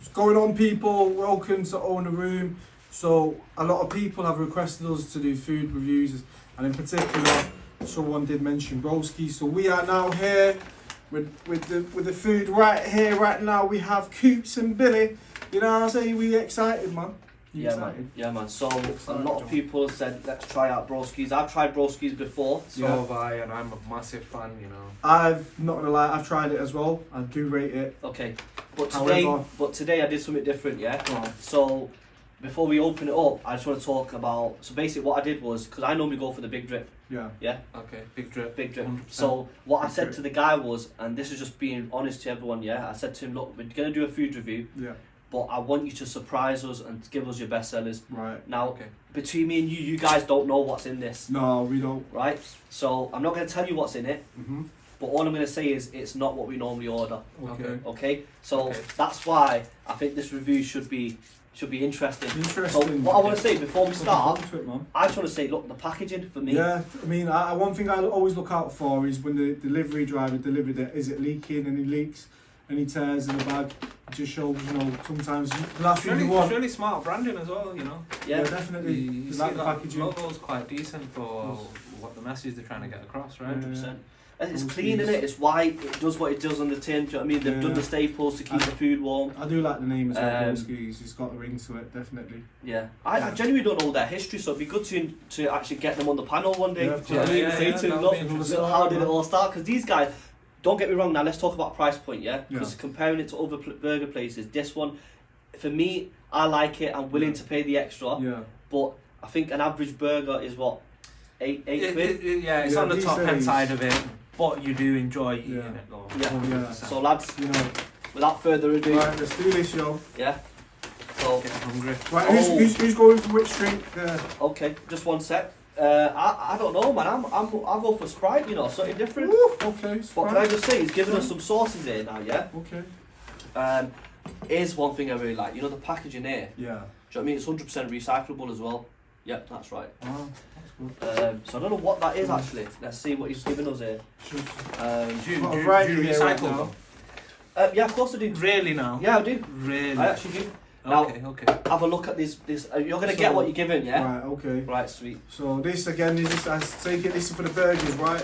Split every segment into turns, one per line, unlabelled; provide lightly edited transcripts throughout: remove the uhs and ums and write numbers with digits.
What's going on, people? Welcome to Own a Room. So a lot of people have requested us to do food reviews, and in particular someone did mention Broskis. So we are now here with the food right here, right now. We have Coops and Billy. You know what I'm saying? We excited, man. You excited?
Man. Yeah, man. So a lot of people said, let's try out Broskis. I've tried Broskis before.
So have I, and I'm a massive fan, you know.
I've not gonna lie, I've tried it as well. I do rate it.
Okay, but
However,
today I did something different, yeah. So before we open it up, I just want to talk about. So basically, what I did was, because I normally go for the big drip.
Yeah.
Yeah.
Okay. Big drip.
Big drip.
100%.
So what I
Big
said
drip.
to the guy was, and this is just being honest to everyone, yeah. I said to him, look, we're gonna do a food review.
Yeah.
But I want you to surprise us and give us your best sellers.
Right.
Now,
Okay.
between me and you guys don't know what's in this,
No, we don't.
right? So I'm not going to tell you what's in it,
Mhm.
but all I'm going to say is it's not what we normally order.
Okay.
Okay? So
Okay.
that's why I think this review should be interesting.
Interesting.
So what I want to say before we start,
To it, man.
I just want to say, look, the packaging for me.
Yeah, I mean, one thing I always look out for is when the delivery driver delivered it, is it leaking, any leaks, any tears in the bag? It just shows, you know, sometimes the last thing you
It's
want.
really smart branding as well, you know.
Yeah,
Yeah.
definitely.
You
It's
see
like the
that
packaging.
logo's quite decent for what the message they're trying to get across, right?
Yeah.
100%. And it's
Those
clean,
things.
innit? It's white. It does what it does on the tin. Do you know what I mean? They've done
Yeah.
the staples to keep the food warm.
I do like the name as well,
Um,
Broskis. It's got a ring to it, definitely.
Yeah, I genuinely don't know their history, so it'd be good to actually get them on the panel one day.
Yeah,
Do you know what I mean?
yeah,
Say
yeah,
to them,
that'll
look,
be
interesting.
look, how did it all start? Because these guys, don't get me wrong. Now let's talk about price point, yeah.
Yeah.
Because comparing it to other burger places, this one, for me, I like it. I'm willing
Yeah.
to pay the extra,
Yeah.
but I think an average burger is what, eight quid.
Yeah, it's
Yeah,
on the
these
top end
days-
side of it, but you do enjoy eating
Yeah.
it though.
Yeah.
Oh, yeah.
So lads,
You know.
without further ado,
Right, let's do this, yo.
yeah. So
Get hungry.
Right,
Oh.
who's going for which drink?
okay, just one sec. I don't know, man. I'll go for Sprite. You know, something different.
Woo, okay.
But can I just say, he's given us some sauces here now, yeah?
Okay.
Here's one thing I really like. You know the packaging here?
Yeah.
Do you know what I mean? It's 100% recyclable as well. Yep, that's right.
Wow, that's good.
So I don't know what that is actually. Let's see what he's given us here.
Should-
Do you,
Got a
do,
variety
do you
here right
recycle
now.
them?
Yeah, of course I do.
Really now?
Yeah, I do.
Really?
I actually do. Now,
Okay.
have a look at this. You're gonna
So-
get what you're given, yeah?
Right, okay.
Right, sweet.
So this again is this, I take it this is for the burgers, right?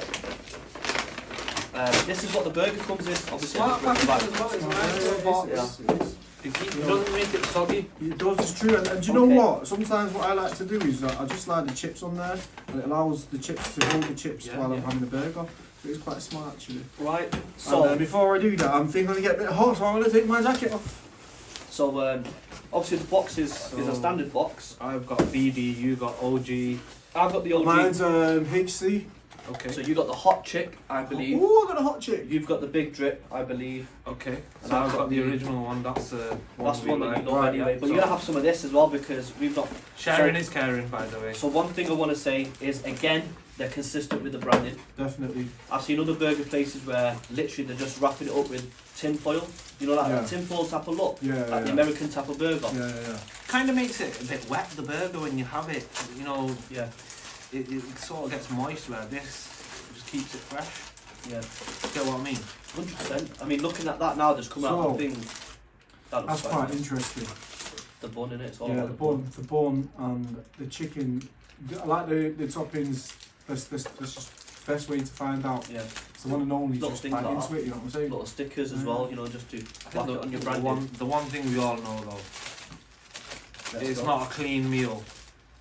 This is what the burger comes in. Obviously,
Smart
I'll just bring it
packaging as well, it's
Yeah,
nice little box.
it's-
It doesn't make it soggy.
It does, it's true, and do you know
Okay.
what? Sometimes what I like to do is I just slide the chips on there, and it allows the chips to hold the chips
Yeah,
while I'm
yeah.
having the burger. So it's quite smart actually.
Right.
So
So,
before I do that, I'm thinking I get a bit hot, so I'm gonna take my jacket off.
obviously the box is a
So-
standard box.
I've got BD, you got OG.
I've got the OG.
Mine's HC.
Okay.
So you got the hot chick, I believe.
Ooh, I got a hot chick.
You've got the big drip, I believe.
Okay.
And
So
I've
I've
got
got the
the-
original one. That's
That's
we
the one that
like.
you love
Right,
anyway.
yeah.
But
So-
you're gonna have some of this as well because we've not.
Sharing
So-
is caring, by the way.
So one thing I want to say is again they're consistent with the branding.
Definitely.
I've seen other burger places where literally they're just wrapping it up with tin foil. You know, like
Yeah.
that tin foil type of look,
Yeah,
like the
yeah.
American type of burger.
Yeah.
Kind of makes it a bit wet, the burger, when you have it. You know,
Yeah,
it sort of gets moist, where this just keeps it fresh.
yeah,
Get what I mean?
100%. I mean, looking at that now, just come out
So,
of things. That looks
That's quite
nice.
interesting.
The bun in it. It's all
Yeah,
about
the bun and the chicken. I like the toppings. That's just best way to find out.
Yeah,
It's the one and only.
Little
Just
things
bite
like
into
that.
it. You know what I'm saying?
little stickers as
Yeah.
well. You know, just to
I
whack
think
it on your
the
branding.
one thing we all know though,
Let's
it's
go.
not a clean meal.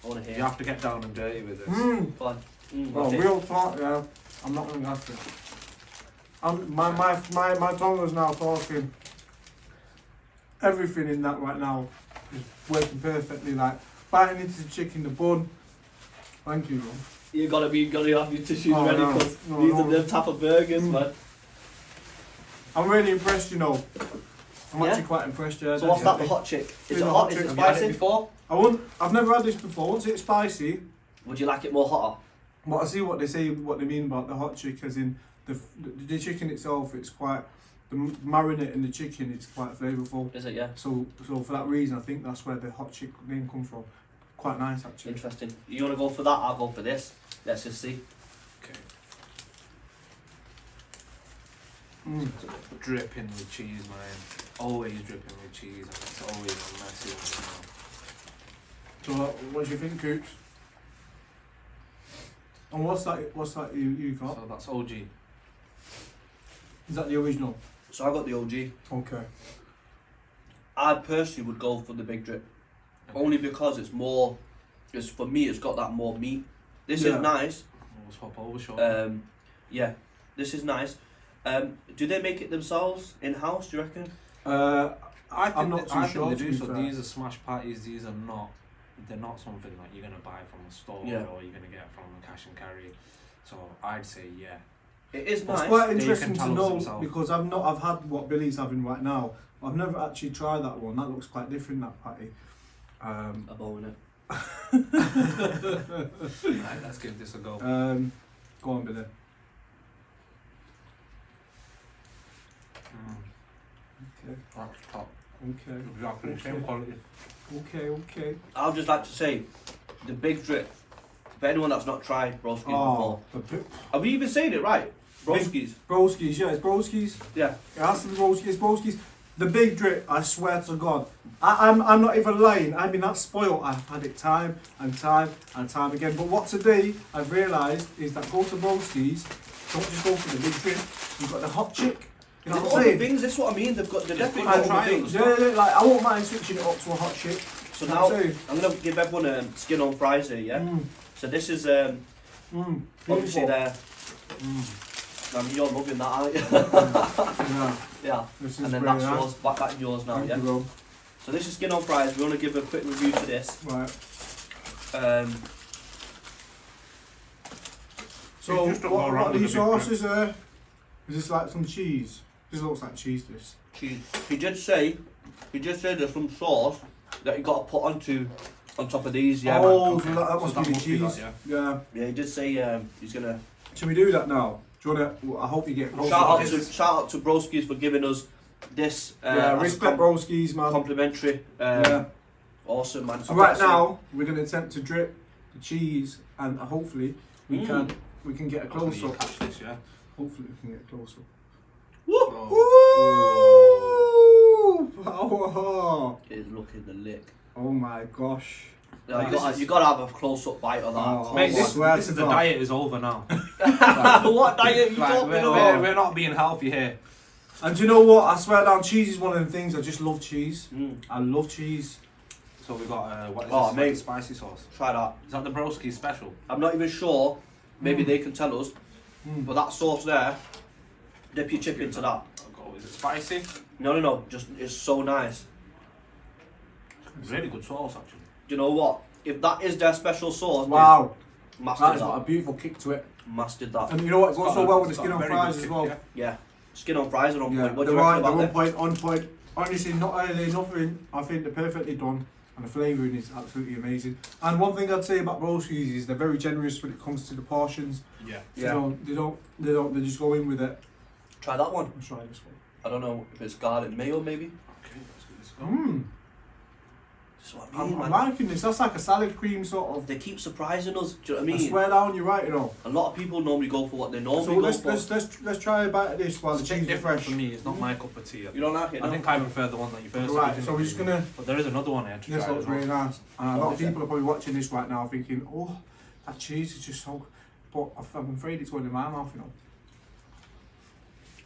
I want to
You
hear.
have to get down and dirty with this.
Mmm.
Fun.
Well,
okay.
real talk. Yeah. I'm not gonna have to. My tongue is now talking. Everything in that right now is working perfectly. Like biting into the chicken, the bun. Thank you, bro.
You gotta have your tissues
Oh,
ready
no.
because
No,
these
no.
are the type of burgers,
Mm.
man.
I'm really impressed, you know. I'm
Yeah?
actually quite impressed. Yeah.
So what's that? The
definitely.
hot chick? Is
Yeah,
it
the
hot?
hot
Is
chick.
it
Have you had it
spicy?
before?
I've never had this before. Once it's spicy,
Would you like it more hotter?
but I see what they say, what they mean about the hot chick, as in the chicken itself. It's quite the marinade in the chicken. It's quite flavourful.
Is it? Yeah.
So for that reason, I think that's where the hot chick name comes from. Quite nice, actually.
Interesting. You wanna go for that? I'll go for this. Let's just see.
Okay.
Mm.
Dripping with cheese, man. always dripping with cheese and it's always a messy one.
So what do you think, Coops? And what's that you got?
So that's OG.
Is that the original?
So I got the OG.
Okay.
I personally would go for the big drip, only because it's more. Because for me, it's got that more meat. This
Yeah.
is nice.
We'll swap over short.
Yeah, this is nice. Do they make it themselves in house? Do you reckon?
I'm not too sure.
They
to
do.
be
So
fair.
these are smash patties. These are not. They're not something that you're gonna buy from a store
Yeah.
or you're gonna get from a cash and carry. So I'd say yeah.
It is
It's
nice.
quite
They
interesting
can
to
tell us
know
themselves.
because I've had what Billy's having right now. I've never actually tried that one. That looks quite different, that patty.
A bow in it.
Right, let's give this a go.
Go on, Billy. Okay,
That's top.
okay,
Exactly the same quality.
okay.
I'd just like to say, the big drip. For anyone that's not tried Broskis before, are we even saying it right? Broskis.
Broskis, yeah, it's Broskis.
Yeah.
It has to be Broskis, it's Broskis. The big drip, I swear to God. I'm not even lying. I mean, that's spoiled. I've had it time and time and time again. But what today I've realised is that go to Broskis, don't just go for the big drip. You've got the hot chick. You know
They've
what
got
I'm
the
saying?
things. That's what I mean. They've definitely
And
got all the things.
yeah, like I won't mind switching it up to a hot chick.
So
You know
now
what I'm saying?
I'm gonna give everyone a skin on fries here. Yeah. So this is obviously
Beautiful.
there. I mean, you're loving that, aren't you?
Yeah,
Yeah.
this is
And then
really
that's
nice.
yours. Back that in yours now.
Thank
Yeah.
you, bro.
So this is skin on fries. We want to give a quick review to this.
Right. So
You just don't go
what
around
are
with
these
a big drip.
sauces? Is this like some cheese? This looks like cheese. This.
Cheese. He did say there's some sauce that you got to put on top of these. Yeah.
Oh,
Man.
so that must
So
be the
that must be
cheese.
that,
Yeah.
Yeah. He did say he's gonna.
Should we do that now? Do you wanna? I hope you get.
Shout out to Broskis for giving us this.
Yeah,
as a
respect Broskis, man.
complimentary.
Yeah.
Awesome, man.
So right now we're gonna attempt to drip the cheese, and hopefully we can get a close up.
Catch this, yeah.
Hopefully we can get a close up.
Woo!
Ooh! Oh,
It is looking the lick.
oh my gosh.
Yeah, you gotta have a close up bite of that.
Oh,
Come
Mate,
on.
this
swear
is
to
the
God.
diet is over now.
What diet are you
Like,
talking
we're,
about?
we're not being healthy here.
And do you know what? I swear down, cheese is one of the things I just love cheese.
Mm.
I love cheese.
So we got what is
Oh,
this?
mate.
Like spicy sauce.
Try that.
Is that the Broski special?
I'm not even sure. Maybe they can tell us.
Mm.
But that sauce there, dip your chip into that.
I'll go. Is it spicy?
No. Just it's so nice.
Really good sauce actually.
Do you know what? If that is their special sauce,
Wow,
dude, mastered
that's got a
that.
beautiful kick to it.
Mastered that.
And you know what? It goes so well with the
It's
skin
got a
on
very
fries
good
as
kick,
well.
yeah.
Yeah. Skin on fries are on
Yeah,
point. What do
they're
you reckon
right, they're
about
on
them?
point, on point. Honestly, not only nothing. I think they're perfectly done, and the flavouring is absolutely amazing. And one thing I'd say about Broskis is they're very generous when it comes to the portions.
Yeah.
Yeah.
They just go in with it.
Try that one.
Let's try this one.
I don't know if it's garlic mayo maybe.
Okay, let's give this a go.
Mmm.
That's what I mean,
I'm
man.
liking this. That's like a salad cream sort of.
They keep surprising us. Do you know what I
I
mean?
swear down, you're right, you know.
A lot of people normally go for what they normally
So
go
let's try a bite of this while the
It's a bit
cheese is
different
fresh.
for me. It's not my cup of tea.
You don't like it,
I
no?
think I prefer the one that you first.
Right,
originally
so we're just
gave
gonna.
me. But there is another one here to
This
try
looks
as well.
really nice. And a lot
What
of
is it?
people are probably watching this right now thinking, oh, that cheese is just so. But I'm afraid it's going in my mouth, you know.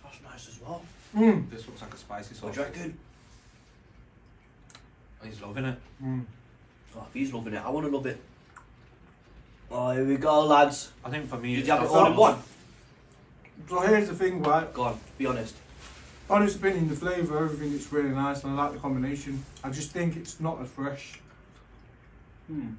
That's nice as well.
Mmm.
This looks like a spicy sauce.
What do you reckon?
He's loving it.
Mmm.
Oh, if he's loving it, I want to love it. Oh, here we go, lads.
I think for me,
Did
it's
you have it
the
all in
sauce.
one?
So here's the thing, right?
Go on, be honest.
Honest opinion, the flavour, everything, it's really nice, and I like the combination. I just think it's not as fresh.
Hmm.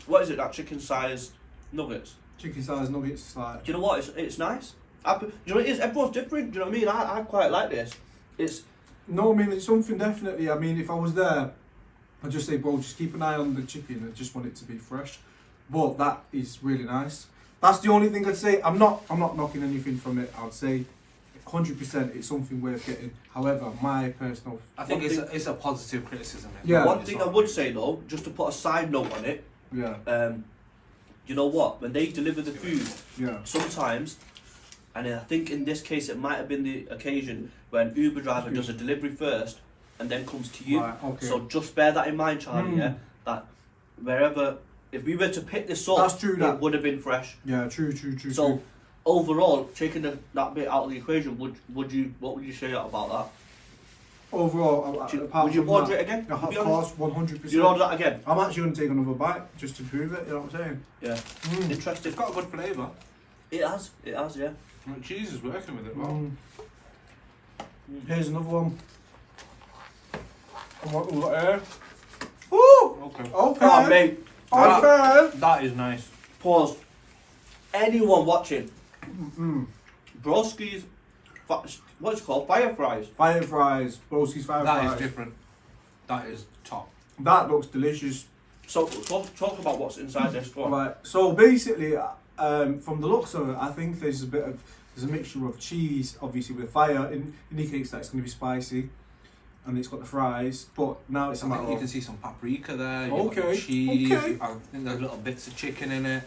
What is it? That chicken-sized nuggets?
Chicken sized nuggets, it's like.
Do you know what? It's nice. Do you know what it is? Everyone's different. Do you know what I mean? I quite like this. It's
No, I mean, it's something definitely. I mean, if I was there, I'd just say, bro, just keep an eye on the chicken. I just want it to be fresh. But that is really nice. That's the only thing I'd say. I'm not knocking anything from it. I'd say 100% it's something worth getting. However, my personal.
I think
One
it's a positive criticism.
Yeah.
one thing I would say though, just to put a side note on it.
Yeah,
You know what? When they deliver the food,
yeah.
sometimes And I think in this case it might have been the occasion when Uber driver does a delivery first and then comes to you.
Right, okay.
So just bear that in mind, Charlie. Yeah, that wherever if we were to pick this up,
That's true,
it
that.
would have been fresh.
Yeah, true.
So overall, taking that bit out of the equation, what would you say about that?
Overall, apart
Would you
from
order
that,
it again?
yeah,
To be
of
honest?
course, 100%.
You order that again?
I'm actually going to take another bite just to prove it. You know what I'm saying?
Yeah. Interesting.
It's got a good flavour.
It has, yeah.
The cheese is working with it well.
Here's another one. And what we got here? Woo!
Okay.
Okay.
Oh, mate.
Okay.
That is nice.
Pause. Anyone watching? Broskis, what's it called? Fire fries.
Fire fries. Broskis fire
That
fries.
is different. That is top.
That looks delicious.
So talk about what's inside this one.
Right. So basically, from the looks of it, I think there's a mixture of cheese, obviously with fire. It indicates that it's going to be spicy, and it's got the fries. But now it's a
I
matter
think you
of
can see some paprika there. You've got
Okay,
the cheese.
okay.
I think there's little bits of chicken in it.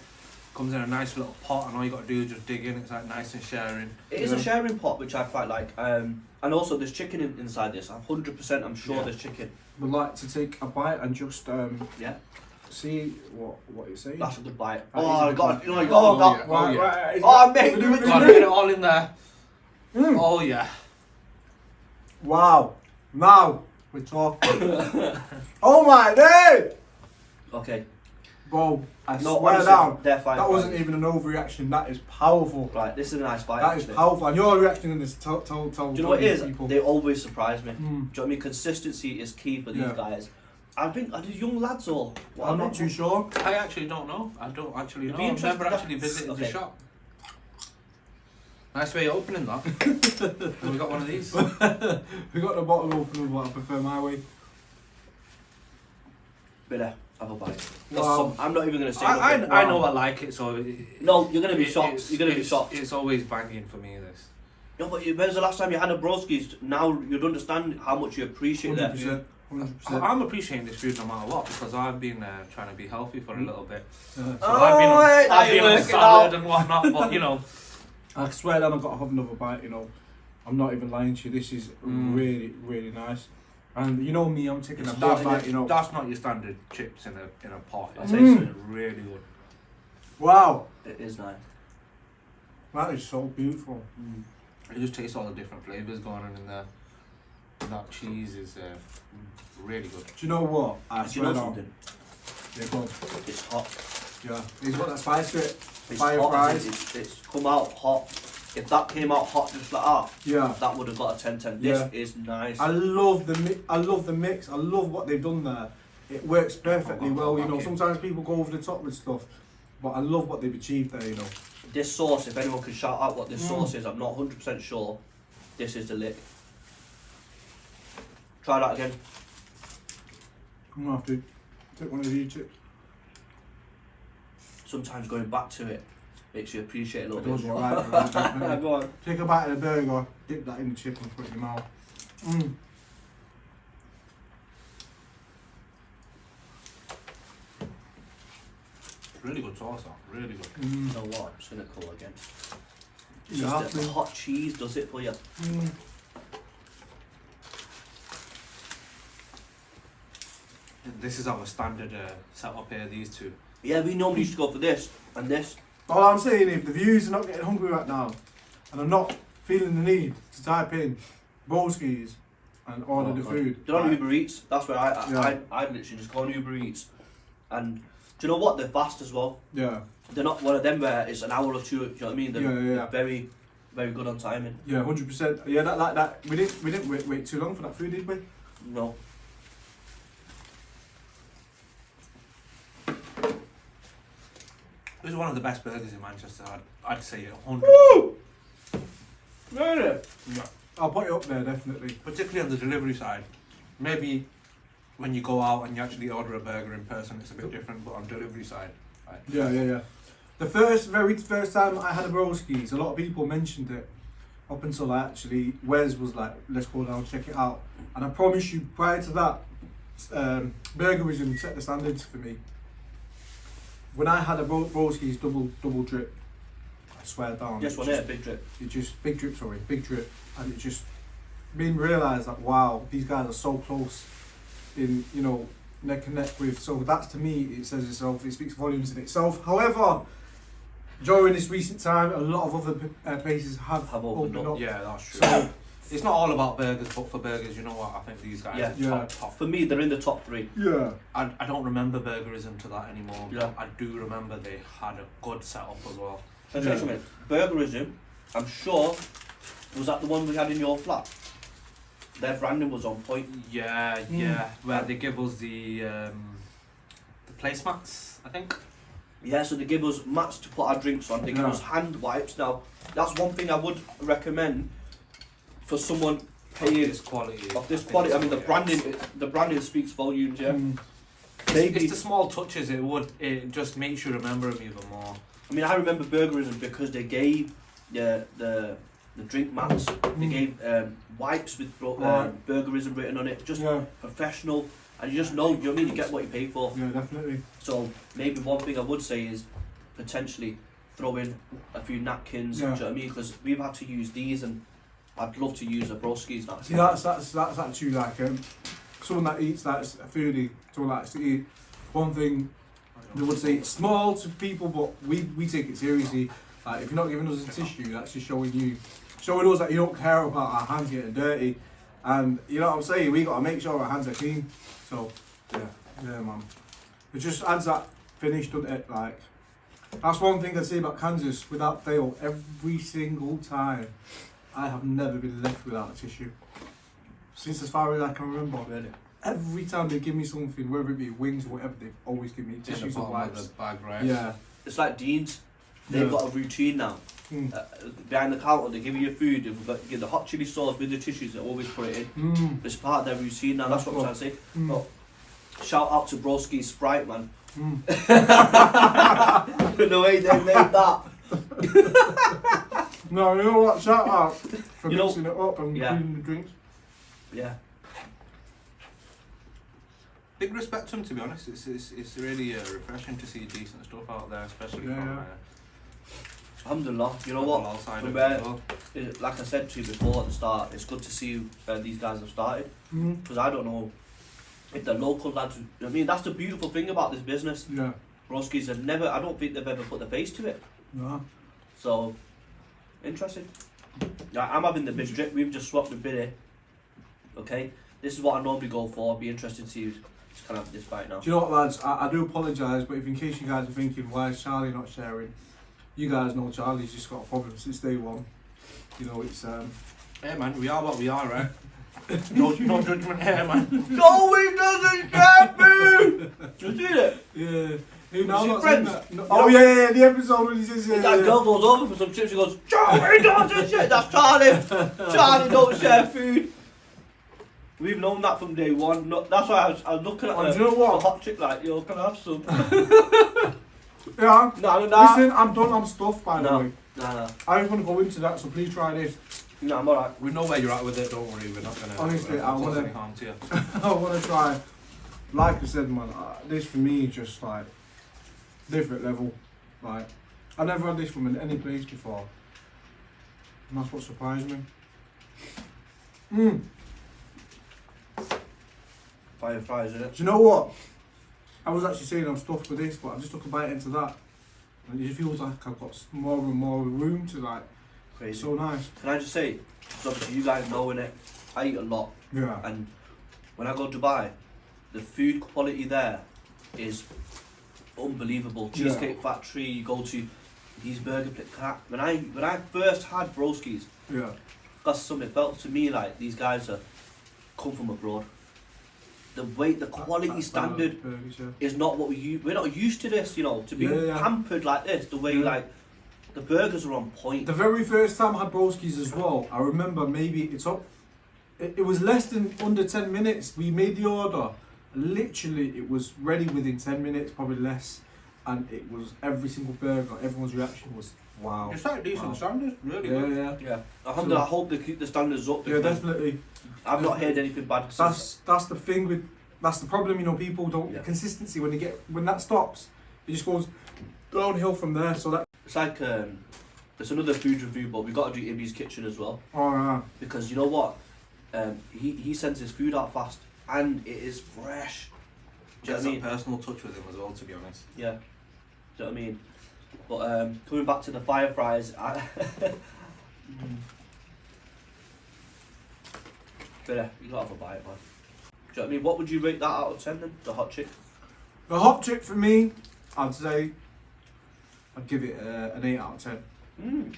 Comes in a nice little pot, and all you got to do is just dig in. It's like nice and sharing.
It is a sharing pot, which I quite like. And also there's chicken inside this. 100% I'm sure there's chicken.
would like to take a bite and just
Yeah.
see what you're saying.
That's a good bite.
That is
Oh,
a
I
good
got
bite.
it. You know, you got that.
yeah. Oh, yeah.
Right.
Oh, mate,
We
do it,
do
Got to get it all in there. Oh yeah.
Wow. Now we're talking. Oh my day!
Okay.
Bro, I
No,
swear
honestly,
down.
they're fine.
That wasn't even an overreaction. That is powerful.
Right, this is a nice bite.
That is
actually.
powerful. And your reaction in this, tell.
Do you know what it is?
people.
They always surprise me.
Mm.
Do you know what I mean? Consistency is key for these
Yeah.
guys. I think are they young lads or? What
I'm
are
not
they?
too sure.
I actually don't know. I don't actually
It'd
know.
be
I've never
interesting
actually
that-
visited the
okay.
shop. Nice way of opening that. And we got one of these.
We got the bottle opener, but I prefer my way.
Bitter. Have a bite.
Wow.
I'm not even going to say
I
nothing.
know I like it, so
No, you're going to be
it-
shocked.
it's-
You're going to be
it's-
shocked.
It's always banging for me. This.
No, but when's the last time you had a Broskis? Now you'd understand how much you appreciate that.
100%. 100%.
I'm appreciating this food no matter what because I've been trying to be healthy for a little bit.
Yeah.
So
Oh,
I've been on,
wait, now
I've been
you're
on
working
salad
out.
and whatnot, but you know.
I swear that I've got to have another bite, you know. I'm not even lying to you. This is really, really nice. And you know me, I'm taking a bad bite, you know.
That's not your standard chips in a pot.
I'll
It's
tell you
really, really good.
Wow.
It is nice.
That is so beautiful.
You just taste all the different flavours going on in there. And that cheese is really good.
Do you know what? I
Do you
swear
know
down.
something?
Yeah, go on.
It's hot.
Yeah. He's got that spice to it.
It's
Fire
hot.
fries.
It's come out hot. If that came out hot just like that,
Yeah.
that would have got a 10/10.
Yeah.
This is nice.
I love the I love the mix. I love what they've done there. It works perfectly well. You know, sometimes people go over the top with stuff, but I love what they've achieved there. You know.
This sauce, if anyone can shout out what this sauce is, I'm not 100% sure. This is the lick. Try that again.
I'm gonna have to take one of these chips.
Sometimes going back to it makes you appreciate it a
It
little
does,
bit
you're
more.
right, definitely.
Go on.
Take a bite of the burger, dip that in the chip and put it in your mouth.
Really good sauce, that. Really good.
You know what? I'm just going to call again. It's
You
just
have
the
to.
hot cheese does it for you.
This is our standard setup here, these two.
Yeah, we normally used to go for this and this.
All I'm saying, if the viewers are not getting hungry right now, and are not feeling the need to type in Broskis and order the
God.
food.
They're on
right?
Uber Eats. That's where
Yeah.
I literally just go on Uber Eats. And do you know what? They're fast as well.
Yeah,
They're not one of them where it's an hour or two. Do you know what I mean? They're,
Yeah.
they're very, very good on timing.
yeah, 100%. Yeah, that like that. We didn't wait too long for that food, did we?
No.
This is one of the best burgers in Manchester. I'd say 100%.
Woo! Really?
Yeah.
I'll put it up there definitely.
Particularly on the delivery side. Maybe when you go out and you actually order a burger in person, it's a bit different, but on delivery side, right.
Yeah. The very first time I had a Broskis, a lot of people mentioned it. Up until Wes was like, let's go down, check it out. And I promise you, prior to that, Burgerism set the standards for me. When I had a Broskis double drip, I swear down.
Just one here, big drip.
It just big drip, and it just made me realise that wow, these guys are so close in neck and neck with. So that's to me, it says itself. It speaks volumes in itself. However, during this recent time, a lot of other places have opened up.
Yeah, that's true.
So
it's not all about burgers, but for burgers, you know what? I think these guys are top.
For me, they're in the top 3.
yeah,
I don't remember burgerism to that anymore.
Yeah.
But I do remember they had a good setup as well.
Can I tell you something? Burgerism, I'm sure, was that the one we had in your flat? Their branding was on point.
Yeah, where they give us the placemats, I think.
Yeah, so they give us mats to put our drinks on. They give us hand wipes. Now, that's one thing I would recommend for someone paying
Of this quality.
I mean, the branding speaks volumes. Yeah.
Maybe it's the small touches. It just makes you remember them even more.
I mean, I remember burgerism because they gave the drink mats. They gave wipes with burgerism written on it. Just professional, and you just know. You know what I mean? You get what you pay for.
Yeah, definitely.
So maybe one thing I would say is potentially throw in a few napkins. Do you know what I mean? Because we've had to use these, and I'd love to use a Broskis.
See, that's actually like someone that eats that foodie, someone that likes to eat. One thing they would say it's small to people, but we take it seriously. Like if you're not giving us a tissue, that's just showing us that you don't care about our hands getting dirty. And you know what I'm saying? We got to make sure our hands are clean. So yeah, man. It just adds that finish, doesn't it? Like that's one thing I say about Kansas. Without fail, every single time, I have never been left without a tissue. Since as far as I can remember.
Really?
Every time they give me something, whether it be wings or whatever, they've always given me tissues or wipes.
The bag, right?
Yeah.
It's like Dean's. They've got a routine now. Behind the counter, they give you your food. They've give the hot chili sauce with the tissues. They always put it in. It's part of their routine now. That's what I'm trying to say. But shout out to Broskis Sprite, man. The way they made that.
No, you know what? Shout out for mixing it up and cleaning the drinks.
Yeah.
Big respect to them, to be honest. It's really refreshing to see decent stuff out there, especially from
Alhamdulillah. You know what? From like I said to you before at the start, it's good to see these guys have started. Because I don't know if the local lads. I mean, that's the beautiful thing about this business.
Yeah.
Broskis have never. I don't think they've ever put their face to it.
No.
So interesting. Yeah, I'm having the big drip. We've just swapped the biddy. Okay, this is what I normally go for. I'd be interested to see who's kind of have this fight now.
Do you know what, lads? I do apologise, but if in case you guys are thinking, why is Charlie not sharing? You guys know Charlie's just got a problem since day one. You know, it's
Hey man, we are what we are, right? no judgment here, man.
No, he doesn't share food. You see it?
Yeah. Who now?
Is it friends?
No. Oh yeah, the episode when he says
That girl goes over for some chips. She goes, Charlie doesn't share. That's Charlie. Charlie don't share food. We've known that from day one. No, that's why I was looking at
do you know what?
the hot chick like, yo, can I have some?
Yeah.
No.
Listen, I'm done. I'm stuffed, by the way.
No.
I just want to go into that, so please try this.
No, I'm alright.
We know where you're at with it, don't worry, we're not going to
Honestly,
cause any harm to you.
I want to try. Like I said, man, this for me is just like different level. Like I never had this from any place before, and that's what surprised me.
Fire fries, isn't it?
Do you know what? I was actually saying I'm stuffed with this, but I just took a bite into that, and it feels like I've got more and more room to like.
Crazy.
It's so nice.
Can I just say, because obviously you guys know it, I eat a lot.
Yeah.
And when I go to Dubai, the food quality there is unbelievable. Cheesecake Factory, you go to these burger places. When I first had Broskis, that's something it felt to me like these guys are come from abroad. The quality standard
burgers,
is not what we're not used to this, you know, to be pampered like this. The way like the burgers are on point.
The very first time I had Broskis as well, I remember maybe it was less than under 10 minutes. We made the order. Literally, it was ready within 10 minutes, probably less. And it was every single burger, everyone's reaction was, wow.
It's like decent standards, really good.
Yeah. I hope they keep the standards up.
Yeah, definitely.
I've not heard anything bad.
That's the thing with, that's the problem, you know, people don't, consistency, when that stops, it just goes downhill from there, so that.
It's like there's another food review, but we got to do Ibby's kitchen as well,
Alright.
because you know what, he sends his food out fast and it is fresh. Do you know
Gets
what I
a
mean?
personal touch with him as well, to be honest.
Yeah. Do you know what I mean? But coming back to the fire fries, but you gotta have a bite, man. Do you know what I mean? What would you rate that out of 10 then? The hot chick?
The hot chick for me, I'd say, I'd give it an 8 out of 10.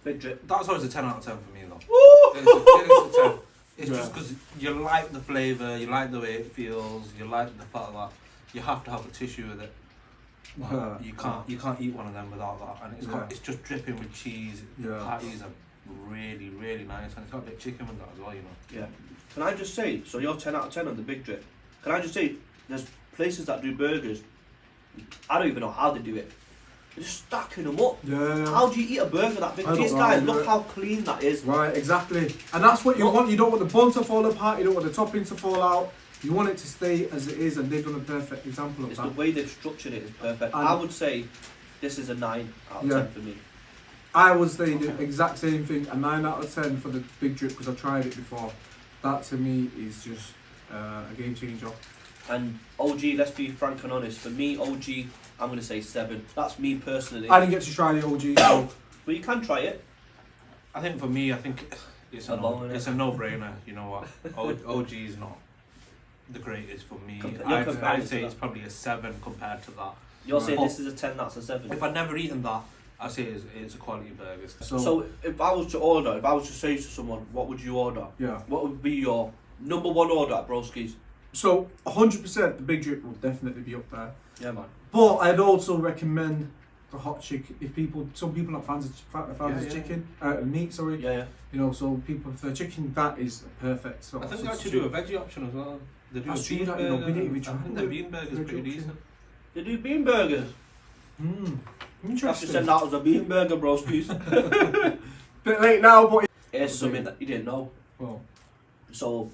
Big drip.
That's always a 10 out of 10 for me, though.
Woo!
It is a 10. It's
Yeah.
just because you like the flavour, you like the way it feels, you like the fact that you have to have a tissue with it. Like, you can't eat one of them without that, and it's just dripping with cheese.
Yeah.
Patties are really nice, and it's got a bit of chicken with that as well, you know.
Yeah. Can I just say, so you're 10 out of 10 on the big drip. Can I just say, there's places that do burgers, I don't even know how they do it. They're just stacking them up.
Yeah.
How do you eat a burger that big?
I don't
These
know
guys,
how they do
look
it.
how clean that is.
Right, exactly. And that's what you want. You don't want the bun to fall apart, you don't want the topping to fall out. You want it to stay as it is, and they've done a perfect example of
It's
that.
the way they've structured it is perfect.
And-
I would say this is a 9 out of
Yeah.
10 for me.
I would say the exact same thing, a 9 out of 10 for the big drip, because I've tried it before. That to me is just a game changer.
And OG, let's be frank and honest. For me, OG, I'm going to say 7. That's me personally.
I didn't get to try the OG, so
But you can try it.
I think for me, it's
A bone,
it's a no-brainer. You know what? OG is not the greatest for me.
You're comparing
I'd
to
say
that.
it's probably a 7 compared to that.
You're saying
Right.
this is a 10, that's a 7.
If I'd never eaten that, I'd say it's a quality burger.
So if I was to say to someone, what would you order?
yeah.
What would be your number one order at Broskis?
So 100% the big drip will definitely be up there.
Yeah, man.
But I'd also recommend the hot chicken if some people are fans of
Yeah.
chicken, meat. Sorry.
Yeah.
You know, so people prefer chicken. That is perfect. So
I think they actually do a veggie option as well. They do
That's
a bean
true, that, you know, we
burger.
need to be
I think
trying
the
the
bean burger's
veggie
pretty
option.
decent.
They do bean burgers. You have to
Interesting.
send that as a bean burger, Broskis.
Bit late now, but
Here's something that you didn't know.
well,
So,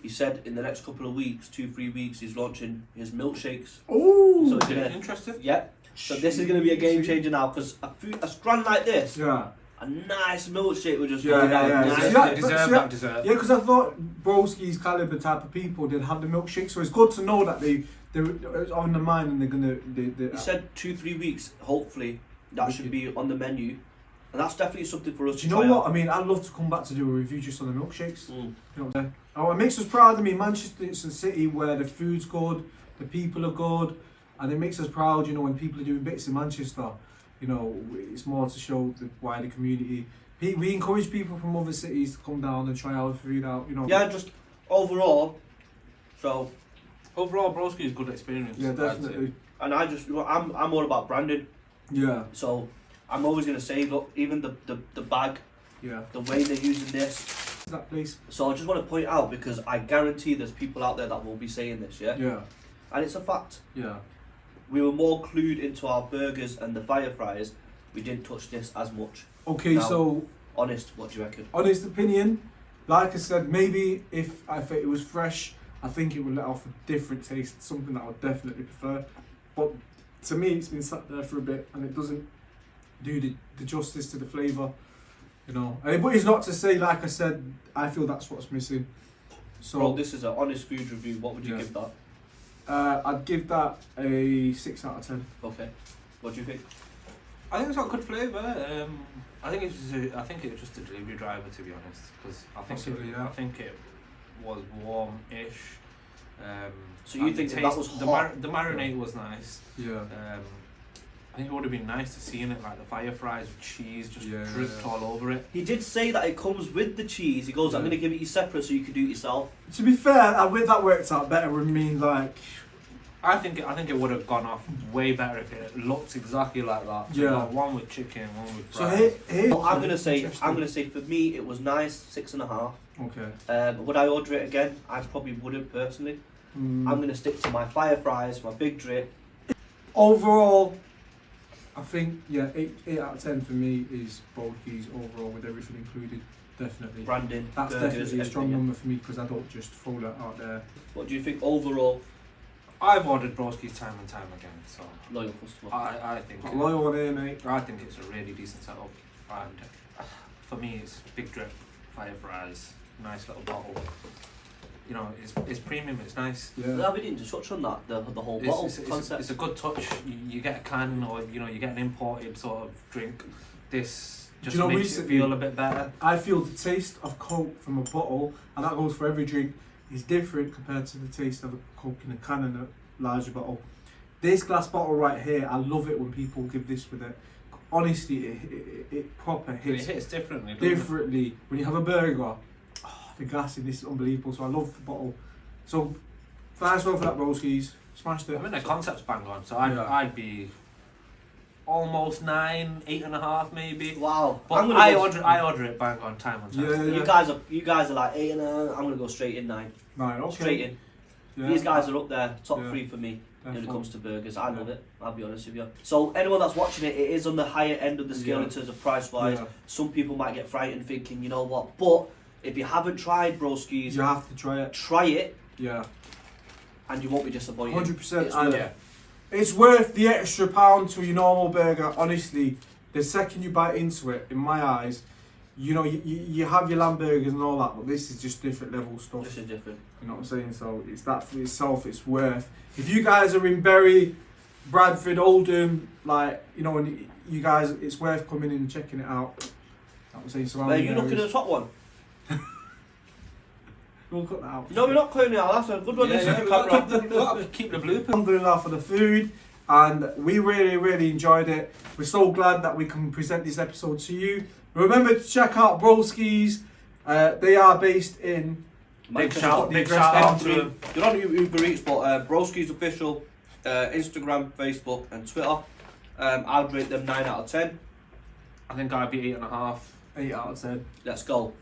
he said in the next couple of weeks, 2-3 weeks, he's launching his milkshakes.
oh,
So it's gonna,
Interesting.
yeah. So this is gonna be a game changer now, because a strand like this,
yeah.
a nice milkshake would just
Yeah,
go down
yeah, yeah.
nicely.
See that-
Deserve
see
that dessert.
Yeah, because I thought Broski's caliber type of people did have the milkshake, so it's good to know that they're on the mind and they're gonna.
He said 2-3 weeks, hopefully, that should be on the menu. And that's definitely something for us
Do
to
you
try
know what?
out.
I mean, I'd love to come back to do a review just on the milkshakes.
Mm.
You know what I'm saying? Oh, it makes us proud. I mean, Manchester is a city where the food's good, the people are good, and it makes us proud. You know, when people are doing bits in Manchester, you know, it's more to show the wider community. We encourage people from other cities to come down and try our food out. You know.
Yeah, just overall. So,
Overall, Broski is a good experience.
Yeah,
I'd say.
definitely.
and I'm all about branding.
Yeah.
So, I'm always gonna say, look, even the bag,
Yeah.
the way they're using this.
Is that place?
So I just want to point out, because I guarantee there's people out there that will be saying this, yeah?
Yeah.
And it's a fact.
Yeah.
We were more clued into our burgers and the fire fries. We didn't touch this as much.
Okay,
Now-
so
Honest, what do you reckon?
honest opinion, like I said, maybe if it was fresh, I think it would let off a different taste, something that I would definitely prefer. But to me, it's been sat there for a bit and it doesn't do the justice to the flavour, you know. But it's not to say, like I said, I feel that's what's missing. So
Bro, this is an honest food review. What would you
Yeah.
give that?
I'd give that a 6 out of 10.
Okay. What do you think?
I think it's got good flavour. I think it's just a delivery driver, to be honest, because
Possibly, yeah.
I think it was warm-ish.
So you
and
think
the
that
taste-
was
the
hot?
the marinade was nice.
Yeah.
I think it would have been nice to see in it like the fire fries with cheese just
Yeah.
dripped all over it.
He did say that it comes with the cheese. He goes, I'm
Yeah.
going to give it you separate so you can do it yourself.
To be fair, that worked out better with me, like,
I think it would have gone off way better if it looked exactly like that. So
Yeah.
you got one with chicken, one with
so
fries.
here
Well, I'm going to say
Interesting.
for me it was nice, 6.5.
Okay.
Would I order it again? I probably wouldn't personally.
Mm.
I'm going to stick to my fire fries, my big drip.
Overall, I think, yeah, 8 out of 10 for me is Broskis overall with everything included, definitely.
Branding,
That's
burgers,
definitely a strong
everything, yeah.
number for me because I don't just throw that out there.
What do you think overall?
I've ordered Broskis time and time again, so
Loyal customer.
I think
Loyal on here, mate.
I think it's a really decent setup, and for me, it's big drip, fire fries, nice little bottle. You know, it's premium. It's nice.
Yeah, we didn't touch on that. The whole bottle concept.
It's a good touch. You get a can, or you know, you get an imported sort of drink. This just makes it feel a bit better.
I feel the taste of Coke from a bottle, and that goes for every drink, is different compared to the taste of a Coke in a can and a larger bottle. This glass bottle right here, I love it when people give this with it. Honestly, it proper hits.
It hits differently.
Differently. When you have a burger, the glass in this is unbelievable. So I love the bottle. So first one for that Broskis. Smashed it.
I mean, the concept's bang on. So I'd be almost 9, 8.5 maybe.
Wow.
But I order it bang on time on time.
Yeah.
You guys are like 8.5. I'm gonna go straight in 9.
9. Okay.
Straight in.
Yeah.
These guys are up there, top 3 for me. When it
Definitely.
comes to burgers, I love it. I'll be honest with you. So anyone that's watching it, it is on the higher end of the scale in terms of price wise.
Yeah.
Some people might get frightened thinking, you know what? But if you haven't tried Broskis,
You have to try it.
try it,
Yeah.
and you won't be disappointed.
100%.
It's worth
Yeah.
It's worth the extra pound to your normal burger. Honestly, the second you bite into it, in my eyes, you know, you have your lamb burgers and all that, but this is just different level stuff.
This is different.
You know what I'm saying? So it's that for itself, it's worth. If you guys are in Bury, Bradford, Oldham, like, you know, and you guys, it's worth coming in and checking it out. You know what I'm saying?
Are you looking at the top one?
We'll cut that out.
No, we're not cutting it out. That's a good one.
Yeah,
This is
we've got to keep the bloopers.
Alhamdulillah for the food, and we really enjoyed it. We're so glad that we can present this episode to you. Remember to check out Broskis. They are based in
Big
Manchester.
shout out to
They're
them.
on Uber Eats, but Broskis official, Instagram, Facebook, and Twitter. I'd rate them 9 out of 10.
I think I'd be 8.5.
8 out of 10.
Let's go.